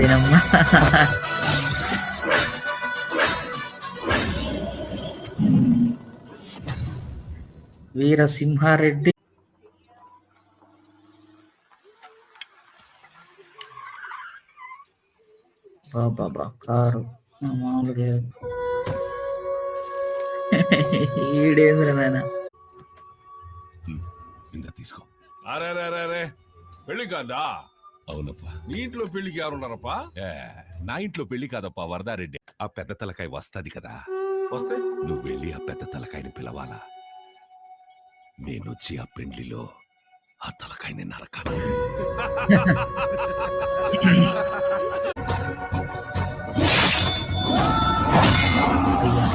అంతేనమ్మా. వీరసింహారెడ్డి బాబా కారు మామూలుగా ఈడేంద్ర నాయన. ఇంకా తీసుకో. అరే పెళ్లి కాదా? అవునప్పా. నీ ఇంట్లో పెళ్లికి ఎవరున్నారప్పా? నా ఇంట్లో పెళ్లి కాదప్పా వరదారెడ్డి. ఆ పెద్ద తలకాయ వస్తది కదా, వస్తే నువ్వు వెళ్ళి ఆ పెద్ద తలకాయని పిలవాలా. నేనొచ్చి ఆ పెండ్లిలో ఆ తలకాయని నరకాలి. అయ్యా